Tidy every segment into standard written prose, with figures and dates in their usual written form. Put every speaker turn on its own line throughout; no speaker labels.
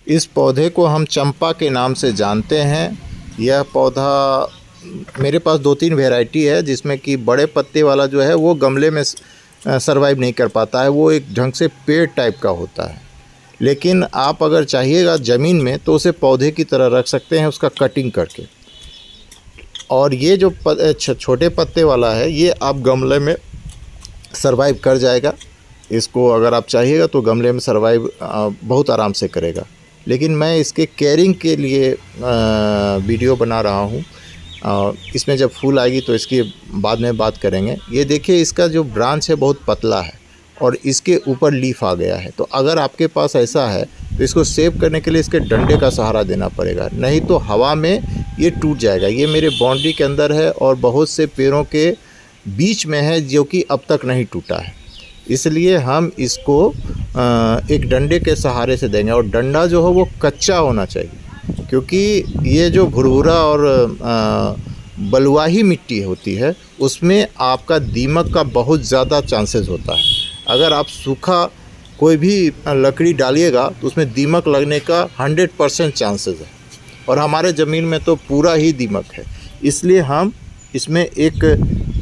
इस पौधे को हम चंपा के नाम से जानते हैं। यह पौधा मेरे पास 2-3 वैरायटी है, जिसमें कि बड़े पत्ते वाला जो है वो गमले में सरवाइव नहीं कर पाता है, वो एक ढंग से पेड़ टाइप का होता है। लेकिन आप अगर चाहिएगा ज़मीन में तो उसे पौधे की तरह रख सकते हैं, उसका कटिंग करके। और ये जो छोटे पत्ते वाला है, ये आप गमले में सरवाइव कर जाएगा। इसको अगर आप चाहिएगा तो गमले में सरवाइव बहुत आराम से करेगा। लेकिन मैं इसके केयरिंग के लिए वीडियो बना रहा हूँ। इसमें जब फूल आएगी तो इसकी बाद में बात करेंगे। ये देखिए, इसका जो ब्रांच है बहुत पतला है और इसके ऊपर लीफ आ गया है। तो अगर आपके पास ऐसा है तो इसको सेव करने के लिए इसके डंडे का सहारा देना पड़ेगा, नहीं तो हवा में ये टूट जाएगा। ये मेरे बाउंड्री के अंदर है और बहुत से पेड़ों के बीच में है जो कि अब तक नहीं टूटा है। इसलिए हम इसको एक डंडे के सहारे से देंगे, और डंडा जो है वो कच्चा होना चाहिए, क्योंकि ये जो भुरभुरा और बलुआही मिट्टी होती है उसमें आपका दीमक का बहुत ज़्यादा चांसेस होता है। अगर आप सूखा कोई भी लकड़ी डालिएगा तो उसमें दीमक लगने का 100% चांसेस है, और हमारे ज़मीन में तो पूरा ही दीमक है। इसलिए हम इसमें एक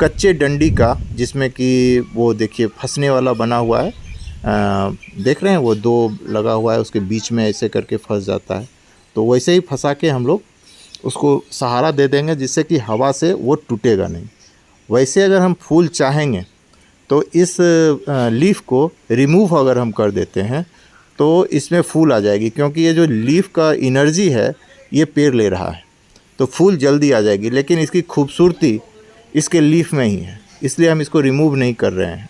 कच्चे डंडी का, जिसमें कि वो देखिए फंसने वाला बना हुआ है, देख रहे हैं वो 2 लगा हुआ है, उसके बीच में ऐसे करके फंस जाता है। तो वैसे ही फंसा के हम लोग उसको सहारा दे देंगे, जिससे कि हवा से वो टूटेगा नहीं। वैसे अगर हम फूल चाहेंगे तो इस लीफ को रिमूव अगर हम कर देते हैं तो इसमें फूल आ जाएगी, क्योंकि ये जो लीफ का एनर्जी है ये पेड़ ले रहा है, तो फूल जल्दी आ जाएगी। लेकिन इसकी खूबसूरती इसके लीफ में ही है, इसलिए हम इसको रिमूव नहीं कर रहे हैं।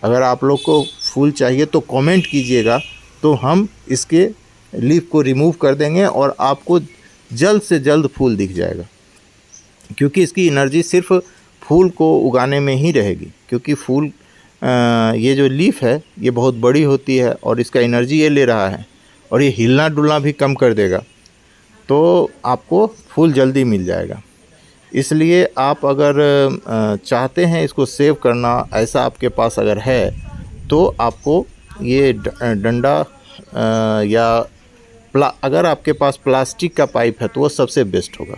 अगर आप लोग को फूल चाहिए तो कमेंट कीजिएगा, तो हम इसके लीफ को रिमूव कर देंगे और आपको जल्द से जल्द फूल दिख जाएगा, क्योंकि इसकी एनर्जी सिर्फ फूल को उगाने में ही रहेगी। क्योंकि फूल ये जो लीफ है ये बहुत बड़ी होती है और इसका एनर्जी ये ले रहा है, और ये हिलना डुलना भी कम कर देगा, तो आपको फूल जल्दी मिल जाएगा। इसलिए आप अगर चाहते हैं इसको सेव करना, ऐसा आपके पास अगर है, तो आपको ये डंडा या अगर आपके पास प्लास्टिक का पाइप है तो वो सबसे बेस्ट होगा।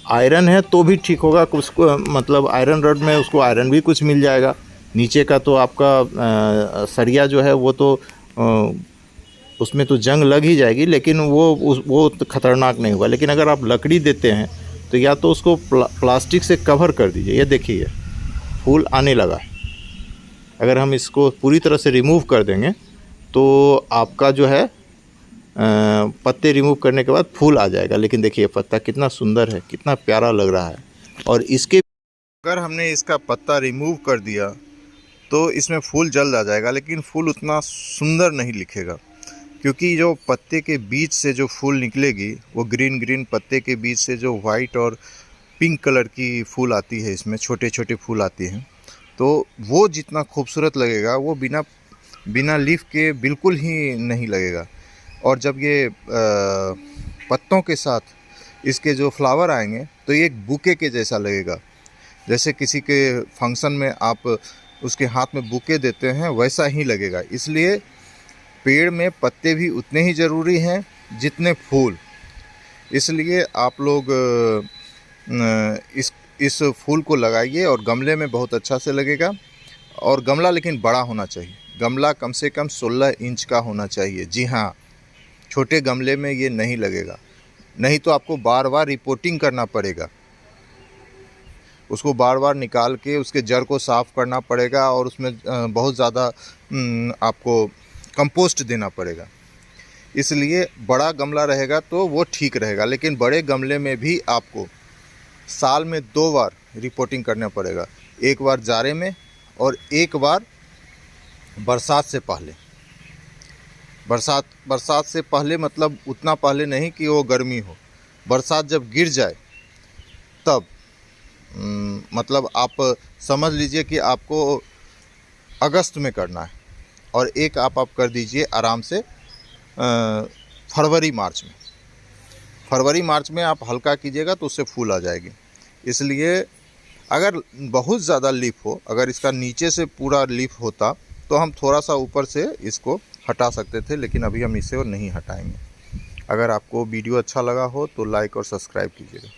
आयरन है तो भी ठीक होगा, उसको मतलब आयरन रॉड में उसको आयरन भी कुछ मिल जाएगा। नीचे का तो आपका सरिया जो है वो तो उसमें तो जंग लग ही जाएगी, लेकिन वो तो ख़तरनाक नहीं होगा। लेकिन अगर आप लकड़ी देते हैं तो या तो उसको प्लास्टिक से कवर कर दीजिए। ये देखिए फूल आने लगा है। अगर हम इसको पूरी तरह से रिमूव कर देंगे तो आपका जो है पत्ते रिमूव करने के बाद फूल आ जाएगा। लेकिन देखिए पत्ता कितना सुंदर है, कितना प्यारा लग रहा है। और इसके अगर हमने इसका पत्ता रिमूव कर दिया तो इसमें फूल जल्द आ जाएगा, लेकिन फूल उतना सुंदर नहीं दिखेगा, क्योंकि जो पत्ते के बीच से जो फूल निकलेगी वो ग्रीन ग्रीन पत्ते के बीच से जो वाइट और पिंक कलर की फूल आती है, इसमें छोटे छोटे फूल आते हैं, तो वो जितना खूबसूरत लगेगा वो बिना लीफ के बिल्कुल ही नहीं लगेगा। और जब ये पत्तों के साथ इसके जो फ्लावर आएंगे तो ये एक बुके के जैसा लगेगा। जैसे किसी के फंक्शन में आप उसके हाथ में बुके देते हैं वैसा ही लगेगा। इसलिए पेड़ में पत्ते भी उतने ही ज़रूरी हैं जितने फूल। इसलिए आप लोग इस फूल को लगाइए और गमले में बहुत अच्छा से लगेगा। और गमला लेकिन बड़ा होना चाहिए, गमला कम से कम 16 इंच का होना चाहिए। जी हाँ, छोटे गमले में ये नहीं लगेगा, नहीं तो आपको बार बार रिपोर्टिंग करना पड़ेगा। उसको बार बार निकाल के उसके जड़ को साफ़ करना पड़ेगा और उसमें बहुत ज़्यादा आपको कंपोस्ट देना पड़ेगा। इसलिए बड़ा गमला रहेगा तो वो ठीक रहेगा। लेकिन बड़े गमले में भी आपको साल में 2 बार रिपोर्टिंग करना पड़ेगा, एक बार जाड़े में और एक बार बरसात से पहले। बरसात से पहले मतलब उतना पहले नहीं कि वो गर्मी हो, बरसात जब गिर जाए तब मतलब आप समझ लीजिए कि आपको अगस्त में करना है, और एक आप कर दीजिए आराम से फरवरी मार्च में आप हल्का कीजिएगा तो उससे फूल आ जाएगी। इसलिए अगर बहुत ज़्यादा लीफ हो, अगर इसका नीचे से पूरा लीफ होता तो हम थोड़ा सा ऊपर से इसको हटा सकते थे, लेकिन अभी हम इसे और नहीं हटाएंगे। अगर आपको वीडियो अच्छा लगा हो तो लाइक और सब्सक्राइब कीजिएगा।